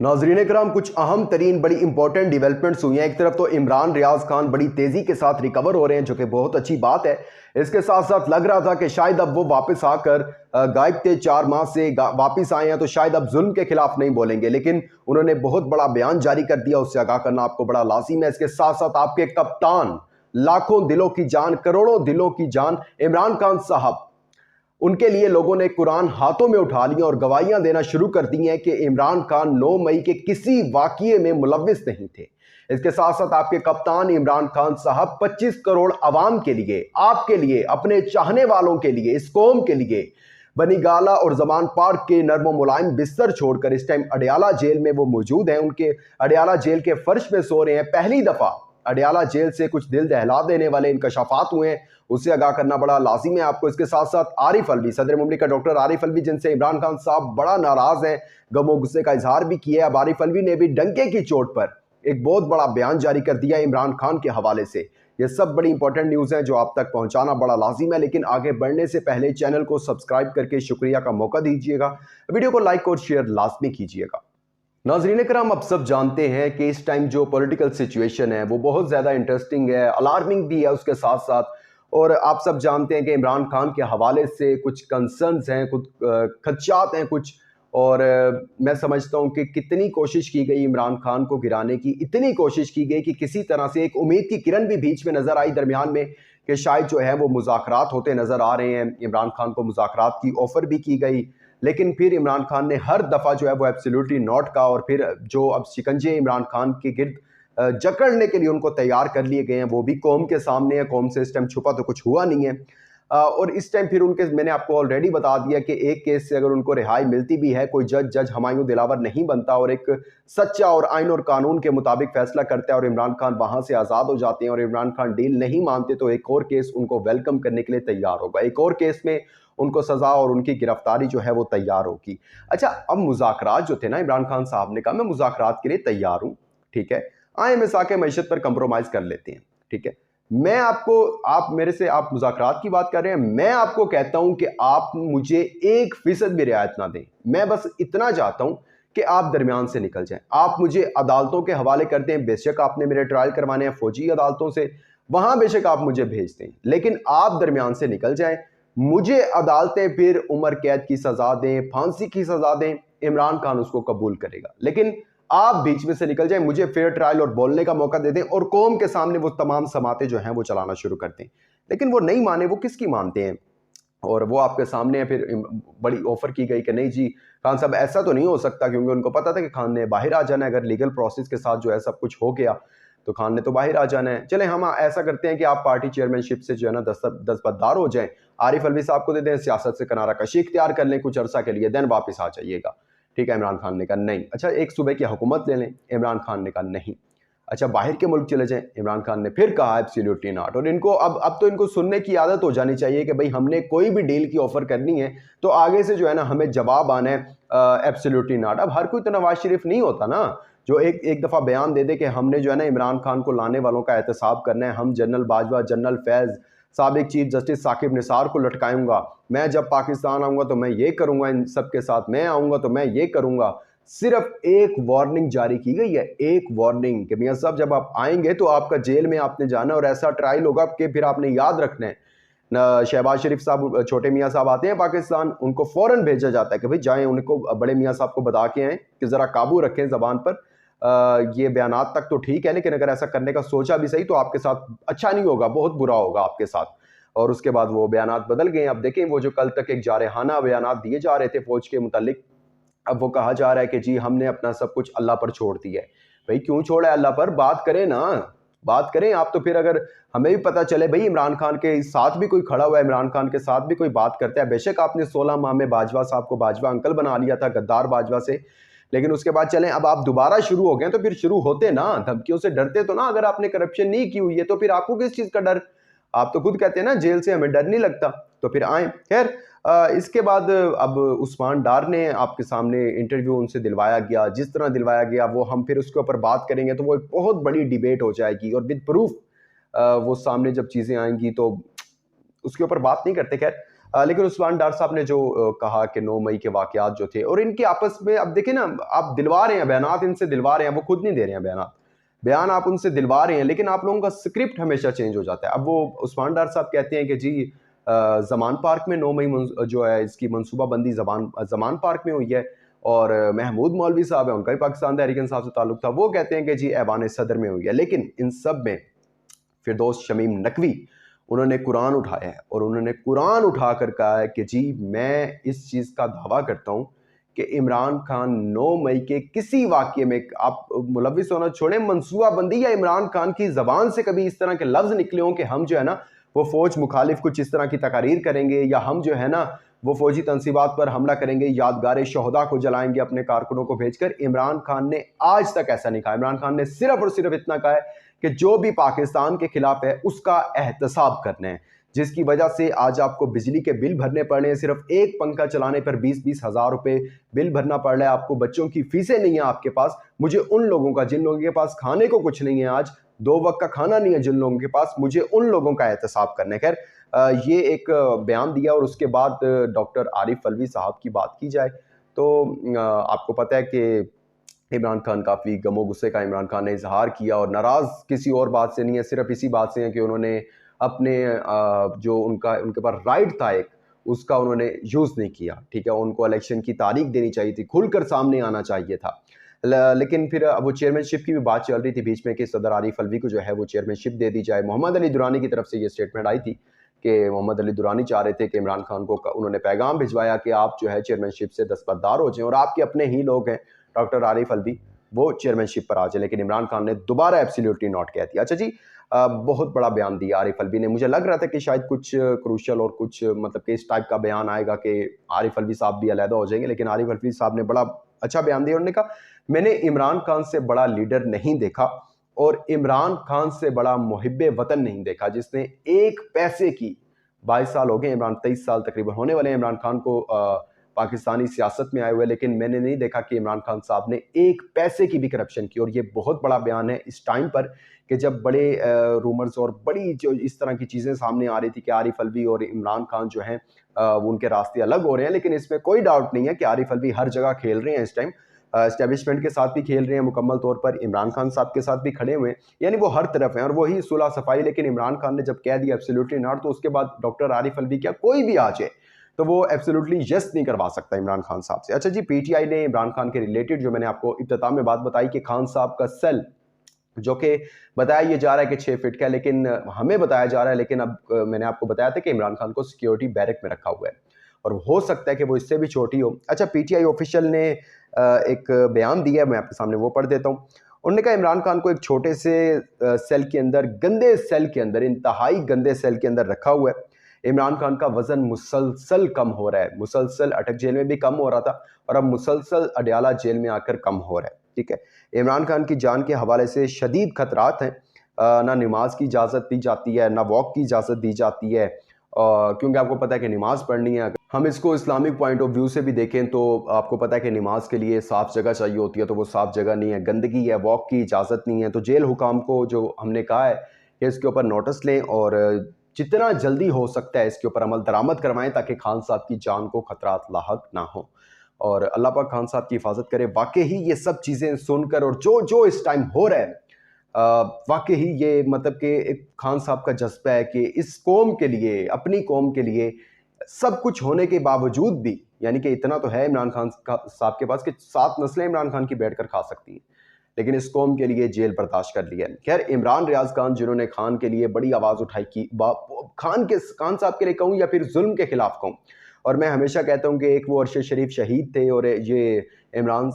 नाज़रीन करام, कुछ अहम तरीन बड़ी इंपॉर्टेंट डेवलपमेंट्स हुई हैं। एक तरफ तो इमरान रियाज खान बड़ी तेज़ी के साथ रिकवर हो रहे हैं, जो कि बहुत अच्छी बात है। इसके साथ साथ लग रहा था कि शायद अब वो वापस आकर गायब थे, 4 माह से वापस आए हैं, तो शायद अब जुल्म के खिलाफ नहीं बोलेंगे, लेकिन उन्होंने बहुत बड़ा बयान जारी कर दिया। उससे आगाह करना आपको बड़ा लाजिम है। इसके साथ साथ आपके कप्तान, लाखों दिलों की जान, करोड़ों दिलों की जान इमरान खान साहब, उनके लिए लोगों ने कुरान हाथों में उठा लिया और गवाहियां देना शुरू कर दी हैं कि इमरान खान 9 मई के किसी वाक़ये में मुलव्विस नहीं थे। इसके साथ साथ आपके कप्तान इमरान खान साहब 25 करोड़ अवाम के लिए, आपके लिए, अपने चाहने वालों के लिए, इस कौम के लिए बनी गाला और जमान पार्क के नर्म मुलायम बिस्तर छोड़कर इस टाइम अडयाला जेल में वो मौजूद हैं। उनके अडयाला जेल के फर्श पे सो रहे हैं। पहली दफ़ा अडयाला जेल से कुछ दिल दहला देने वाले इंकशाफात हुए हैं, उससे आगाह करना बड़ा लाजिम है आपको। इसके साथ साथ आरिफ अलवी, सदर मुमलिकत डॉक्टर आरिफ अलवी, जिनसे इमरान खान साहब बड़ा नाराज हैं, गमो गुस्से का इजहार भी किया है। अब आरिफ अलवी ने भी डंके की चोट पर एक बहुत बड़ा बयान जारी कर दिया इमरान खान के हवाले से। ये सब बड़ी इंपॉर्टेंट न्यूज़ हैं जो आप तक पहुंचाना बड़ा लाजिम है, लेकिन आगे बढ़ने से पहले चैनल को सब्सक्राइब करके शुक्रिया का मौका दीजिएगा, वीडियो को लाइक और शेयर लाजमी कीजिएगा। नाज़रीन करम, अब सब जानते हैं कि इस टाइम जो पॉलिटिकल सिचुएशन है वो बहुत ज़्यादा इंटरेस्टिंग है, अलार्मिंग भी है उसके साथ साथ। और आप सब जानते हैं कि इमरान खान के हवाले से कुछ कंसर्न्स हैं, कुछ खदशात हैं कुछ। और मैं समझता हूं कि कितनी कोशिश की गई इमरान खान को गिराने की, इतनी कोशिश की गई कि किसी तरह से एक उम्मीद की किरण भी बीच में नज़र आई दरमियान में कि शायद जो है वो मुज़ाकरात होते नज़र आ रहे हैं। इमरान खान को मुज़ाकरात की ऑफ़र भी की गई, लेकिन फिर इमरान खान ने हर दफ़ा जो है वो एब्सोल्युटली नॉट कहा। और फिर जो अब शिकंजे इमरान खान के गिर्द जकड़ने के लिए उनको तैयार कर लिए गए हैं, वो भी कौम के सामने है। कौम से इस टाइम छुपा तो कुछ हुआ नहीं है। और इस टाइम फिर उनके, मैंने आपको ऑलरेडी बता दिया कि एक केस से अगर उनको रिहाई मिलती भी है, कोई जज हुमायूं दिलावर नहीं बनता और एक सच्चा और आइन और कानून के मुताबिक फैसला करता है और इमरान खान वहां से आज़ाद हो जाते हैं और इमरान खान डील नहीं मानते, तो एक और केस उनको वेलकम करने के लिए तैयार होगा। एक और केस में उनको सजा और उनकी गिरफ्तारी जो है वो तैयार होगी। अच्छा, अब मुज़ाकरात जो थे ना, इमरान खान साहब ने कहा मैं मुज़ाकरात के लिए तैयार हूँ, ठीक है, आए मिसा के मैशत पर कंप्रोमाइज कर लेते हैं, ठीक है। मैं आपको, आप मेरे से, आप मुज़ाकरात की बात कर रहे हैं, मैं आपको कहता हूं कि आप मुझे 1% भी रियायत ना दें। मैं बस इतना चाहता हूं कि आप दरमियान से निकल जाएं। आप मुझे अदालतों के हवाले कर दें, बेशक आपने मेरे ट्रायल करवाने हैं फौजी अदालतों से, वहां बेशक आप मुझे भेज दें, लेकिन आप दरमियान से निकल जाएं। मुझे अदालतें फिर उम्र कैद की सजा दें, फांसी की सजा दें, इमरान खान उसको कबूल करेगा, लेकिन आप बीच में से निकल जाएं, मुझे फेयर ट्रायल और बोलने का मौका दे दें और कौम के सामने वो तमाम समातें जो हैं वो चलाना शुरू कर दें। लेकिन वो नहीं माने, वो किसकी मानते हैं? और वो आपके सामने है। फिर बड़ी ऑफर की गई कि नहीं जी खान साहब, ऐसा तो नहीं हो सकता, क्योंकि उनको पता था कि खान ने बाहर आ जाना है। अगर लीगल प्रोसेस के साथ जो है सब कुछ हो गया तो खान ने तो बाहर आ जाना है। चले हम ऐसा करते हैं कि आप पार्टी चेयरमैनशिप से जो है ना दस्तबरदार हो जाएं, आरिफ अलवी साहब को दे दें, सियासत से किनारा कशी इख्तियार कर लें कुछ अरसा के लिए, देन वापस आ जाइएगा, ठीक है। इमरान खान ने कहा नहीं। अच्छा, एक सूबे की हुकूमत ले लें, इमरान खान ने कहा नहीं। अच्छा, बाहर के मुल्क चले जाएं, इमरान खान ने फिर कहा एब्सोल्युटली नॉट। और इनको अब तो इनको सुनने की आदत हो जानी चाहिए कि भाई हमने कोई भी डील की ऑफर करनी है तो आगे से जो है ना हमें जवाब आना है एब्सोल्युटली नॉट। अब हर कोई तो नवाज शरीफ नहीं होता ना, जो एक दफ़ा बयान दे दे कि हमने जो है ना इमरान खान को लाने वालों का एहतसाब करना है, हम जनरल बाजवा, जनरल फैज़, साबिक चीफ जस्टिस साकिब निसार को लटकाऊंगा, मैं जब पाकिस्तान आऊँगा तो मैं ये करूँगा, इन सब के साथ मैं आऊँगा तो मैं ये करूँगा। सिर्फ एक वार्निंग जारी की गई है, एक वार्निंग कि मियाँ साहब जब आप आएंगे तो आपका जेल में आपने जाना और ऐसा ट्रायल होगा कि फिर आपने याद रखना है ना। शहबाज शरीफ साहब, छोटे मियाँ साहब आते हैं पाकिस्तान, उनको फौरन भेजा जाता है कि भाई जाएं, उनको बड़े मियाँ साहब को बता के आएँ कि ज़रा काबू रखें ज़बान पर। ये बयानात तक तो ठीक है, लेकिन अगर ऐसा करने का सोचा भी सही तो आपके साथ अच्छा नहीं होगा, बहुत बुरा होगा आपके साथ। और उसके बाद वो बयानात बदल गए। अब देखें, वो जो कल तक एक जारहाना बयानात दिए जा रहे थे फौज के मुतालिक, अब वो कहा जा रहा है कि जी हमने अपना सब कुछ अल्लाह पर छोड़ दिया है। भाई क्यों छोड़ा है अल्लाह पर? बात करें ना, बात करें आप। तो फिर अगर हमें भी पता चले भाई इमरान खान के साथ भी कोई खड़ा हुआ है, इमरान खान के साथ भी कोई बात करता है। बेशक आपने 16 माह में बाजवा साहब को बाजवा अंकल बना लिया था, गद्दार बाजवा से, लेकिन उसके बाद चलें अब आप दोबारा शुरू हो गए तो फिर शुरू होते ना, धमकियों से डरते तो ना। अगर आपने करप्शन नहीं की हुई है तो फिर आपको किस चीज़ का डर? आप तो खुद कहते हैं ना जेल से हमें डर नहीं लगता, तो फिर आए। खैर, इसके बाद अब उस्मान डार ने आपके सामने इंटरव्यू उनसे दिलवाया गया, जिस तरह दिलवाया गया वो हम फिर उसके ऊपर बात करेंगे तो वो एक बहुत बड़ी डिबेट हो जाएगी और विद प्रूफ वो सामने जब चीज़ें आएंगी तो उसके ऊपर बात नहीं करते। खैर, لیکن عثمان ڈار صاحب نے جو کہا کہ 9 مئی کے واقعات جو تھے، اور ان کے آپس میں اب دیکھیں نا، آپ دلوا رہے ہیں بیانات، ان سے دلوا رہے ہیں، وہ خود نہیں دے رہے ہیں بیان آپ ان سے دلوا رہے ہیں، لیکن آپ لوگوں کا اسکرپٹ ہمیشہ چینج ہو جاتا ہے. اب وہ عثمان ڈار صاحب کہتے ہیں کہ جی زمان پارک میں 9 مئی جو ہے اس کی منصوبہ بندی زمان پارک میں ہوئی ہے، اور محمود مولوی صاحب ہیں، ان کا بھی پاکستان تحریک انصاف سے تعلق تھا، وہ کہتے ہیں کہ جی ایوان صدر میں ہوئی ہے. لیکن ان سب میں فردوس شمیم نقوی انہوں نے قرآن اٹھایا ہے، اور انہوں نے قرآن اٹھا کر کہا ہے کہ جی میں اس چیز کا دعویٰ کرتا ہوں کہ عمران خان 9 مئی کے کسی واقعے میں، آپ ملوث ہونا چھوڑیں، منصوبہ بندی یا عمران خان کی زبان سے کبھی اس طرح کے لفظ نکلے ہوں کہ ہم جو ہے نا وہ فوج مخالف کچھ اس طرح کی تقاریر کریں گے، یا ہم جو ہے نا وہ فوجی تنصیبات پر حملہ کریں گے، یادگار شہداء کو جلائیں گے اپنے کارکنوں کو بھیج کر، عمران خان نے آج تک ایسا نہیں کہا. عمران خان نے صرف اور صرف اتنا کہا ہے کہ جو بھی پاکستان کے خلاف ہے اس کا احتساب کرنا ہے، جس کی وجہ سے آج آپ کو بجلی کے بل بھرنے پڑ رہے ہیں، صرف ایک پنکھا چلانے پر 20-20 ہزار روپے بل بھرنا پڑ رہا ہے آپ کو، بچوں کی فیسیں نہیں ہیں آپ کے پاس. مجھے ان لوگوں کا، جن لوگوں کے پاس کھانے کو کچھ نہیں ہے، آج 2 وقت کا کھانا نہیں ہے جن لوگوں کے پاس، مجھے ان لوگوں کا احتساب کرنا ہے. خیر یہ ایک بیان دیا، اور اس کے بعد ڈاکٹر عارف الوی صاحب کی بات کی جائے تو آپ کو پتہ ہے کہ عمران خان کافی غم و غصے کا عمران خان نے اظہار کیا، اور ناراض کسی اور بات سے نہیں ہے، صرف اسی بات سے ہے کہ انہوں نے اپنے جو ان کے پاس رائٹ تھا ایک، اس کا انہوں نے یوز نہیں کیا. ٹھیک ہے، ان کو الیکشن کی تاریخ دینی چاہیے تھی، کھل کر سامنے آنا چاہیے تھا. لیکن پھر وہ چیئرمین شپ کی بھی بات چل رہی تھی بیچ میں کہ صدر عارف الوی کو جو ہے وہ چیئرمین شپ دے دی جائے. محمد علی درانی کی طرف سے یہ اسٹیٹمنٹ آئی تھی کہ محمد علی درانی چاہ رہے تھے کہ عمران خان کو، انہوں نے پیغام بھجوایا کہ آپ جو ہے چیئرمین شپ سے دستبردار ہو جائیں، اور آپ کے اپنے ہی لوگ ہیں ڈاکٹر عارف الوی، وہ چیئرمین شپ پر آ جائے. لیکن عمران خان نے دوبارہ ایبسلیوٹلی ناٹ کہہ دیا. اچھا جی، بہت بڑا بیان دیا عارف الوی نے. مجھے لگ رہا تھا کہ شاید کچھ کروشل اور کچھ مطلب کہ اس ٹائپ کا بیان آئے گا کہ عارف الوی صاحب بھی علیحدہ ہو جائیں گے، لیکن عارف الوی صاحب نے بڑا اچھا بیان دیا. انہوں نے کہا میں نے عمران خان سے بڑا لیڈر نہیں دیکھا، اور عمران خان سے بڑا محب وطن نہیں دیکھا، جس نے ایک پیسے کی، 22 سال ہو گئے عمران، 23 سال تقریباً ہونے والے ہیں عمران خان کو پاکستانی سیاست میں آئے ہوئے، لیکن میں نے نہیں دیکھا کہ عمران خان صاحب نے ایک پیسے کی بھی کرپشن کی. اور یہ بہت بڑا بیان ہے اس ٹائم پر کہ جب بڑے رومرز اور بڑی جو اس طرح کی چیزیں سامنے آ رہی تھی کہ عارف الوی اور عمران خان جو ہیں وہ ان کے راستے الگ ہو رہے ہیں. لیکن اس میں کوئی ڈاؤٹ نہیں ہے کہ عارف الوی ہر جگہ کھیل رہے ہیں اس ٹائم، اسٹیبلشمنٹ کے ساتھ بھی کھیل رہے ہیں مکمل طور پر، عمران خان صاحب کے ساتھ بھی کھڑے ہوئے ہیں، یعنی وہ ہر طرف ہیں، اور وہی صلح صفائی. لیکن عمران خان نے جب کہہ دیا ایبسلیوٹلی ناٹ، تو اس کے بعد ڈاکٹر عارف الوی کیا کوئی بھی آ جائے تو وہ ایبسلیوٹلی یس نہیں کروا سکتا عمران خان صاحب سے. اچھا جی، پی ٹی آئی نے عمران خان کے ریلیٹڈ جو میں نے آپ کو ابتدا میں بات بتائی کہ خان صاحب کا سیل جو کہ بتایا یہ جا رہا ہے کہ 6 فٹ کا ہے، لیکن ہمیں بتایا جا رہا ہے، لیکن اب میں نے آپ کو بتایا تھا کہ عمران خان کو سیکیورٹی بیرک میں رکھا ہوا ہے، اور ہو سکتا ہے کہ وہ اس سے بھی چھوٹی ہو. اچھا، پی ٹی آئی آفیشیل نے ایک بیان دیا ہے، میں آپ کے سامنے وہ پڑھ دیتا ہوں. انہوں نے کہا عمران خان کو ایک چھوٹے سے سیل کے اندر، گندے سیل کے اندر، انتہائی گندے سیل کے اندر رکھا ہوا ہے. عمران خان کا وزن مسلسل کم ہو رہا ہے، مسلسل اٹک جیل میں بھی کم ہو رہا تھا، اور اب مسلسل اڈیالہ جیل میں آ کر کم ہو رہا ہے. ٹھیک ہے، عمران خان کی جان کے حوالے سے شدید خطرات ہیں. نہ نماز کی اجازت دی جاتی ہے، نہ واک کی اجازت دی جاتی ہے، کیونکہ آپ کو پتہ ہے کہ نماز پڑھنی ہے. ہم اس کو اسلامک پوائنٹ آف ویو سے بھی دیکھیں تو آپ کو پتہ ہے کہ نماز کے لیے صاف جگہ چاہیے ہوتی ہے، تو وہ صاف جگہ نہیں ہے، گندگی ہے، واک کی اجازت نہیں ہے. تو جیل حکام کو جو ہم نے کہا ہے کہ اس کے اوپر نوٹس لیں، اور جتنا جلدی ہو سکتا ہے اس کے اوپر عمل درآمد کروائیں، تاکہ خان صاحب کی جان کو خطرات لاحق نہ ہوں، اور اللہ پاک خان صاحب کی حفاظت کرے. واقعی یہ سب چیزیں سن کر، اور جو اس ٹائم ہو رہا ہے، واقعی یہ مطلب کہ ایک خان صاحب کا جذبہ ہے کہ اس قوم کے لیے، اپنی قوم کے لیے سب کچھ ہونے کے باوجود بھی، یعنی کہ اتنا تو ہے عمران خان صاحب کے پاس کہ 7 نسلیں عمران خان کی بیٹھ کر کھا سکتی ہیں، لیکن اس قوم کے لیے جیل برداشت کر لیا ہے. خیر، عمران ریاض خان جنہوں نے خان کے لیے بڑی آواز اٹھائی کی، خان صاحب کے لیے کہوں یا پھر ظلم کے خلاف کہوں، اور میں ہمیشہ کہتا ہوں کہ ایک وہ عرش شریف شہید تھے، اور یہ عمران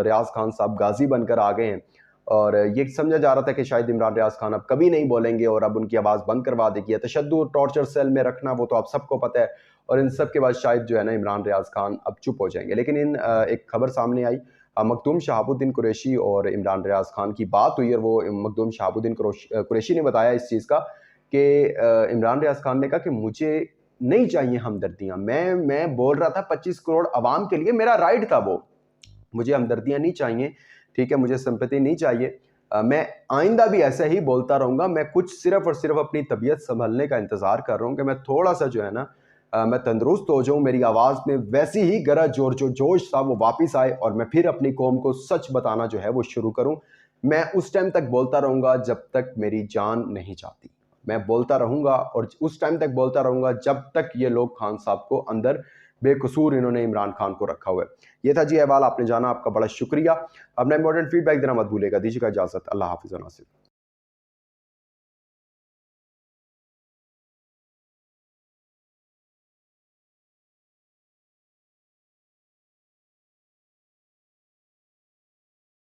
ریاض خان صاحب غازی بن کر آ گئے ہیں، اور یہ سمجھا جا رہا تھا کہ شاید عمران ریاض خان اب کبھی نہیں بولیں گے، اور اب ان کی آواز بند کروا دے گی. تشدد، ٹارچر سیل میں رکھنا، وہ تو آپ سب کو پتہ ہے، اور ان سب کے بعد شاید جو ہے نا عمران ریاض خان اب چپ ہو جائیں گے. لیکن ایک خبر سامنے آئی، مخدوم شہاب الدین قریشی اور عمران ریاض خان کی بات ہوئی، اور وہ مخدوم شہاب الدین قریشی نے بتایا اس چیز کا کہ عمران ریاض خان نے کہا کہ مجھے نہیں چاہیے ہمدردیاں، میں بول رہا تھا 25 کروڑ عوام کے لیے، میرا رائٹ تھا، وہ مجھے ہمدردیاں نہیں چاہیے، ٹھیک ہے، مجھے سمپتی نہیں چاہیے، میں آئندہ بھی ایسا ہی بولتا رہوں گا. میں کچھ صرف اور صرف اپنی طبیعت سنبھلنے کا انتظار کر رہا ہوں کہ میں تھوڑا سا جو ہے نا मैं तंदुरुस्त हो जाऊं, मेरी आवाज़ में वैसी ही गरज और जो जोश था वो वापस आए और मैं फिर अपनी कौम को सच बताना जो है वो शुरू करूं। मैं उस टाइम तक बोलता रहूँगा जब तक मेरी जान नहीं जाती। मैं बोलता रहूँगा और उस टाइम तक बोलता रहूँगा जब तक ये लोग खान साहब को अंदर बेकसूर इन्होंने इमरान खान को रखा हुआ है। ये था जी अहवाल, आपने जाना, आपका बड़ा शुक्रिया। अपना इम्पोर्टेंट फीडबैक देना मत भूलिएगा। दीजिएगा इजाज़त। अल्लाह हाफ़िज़।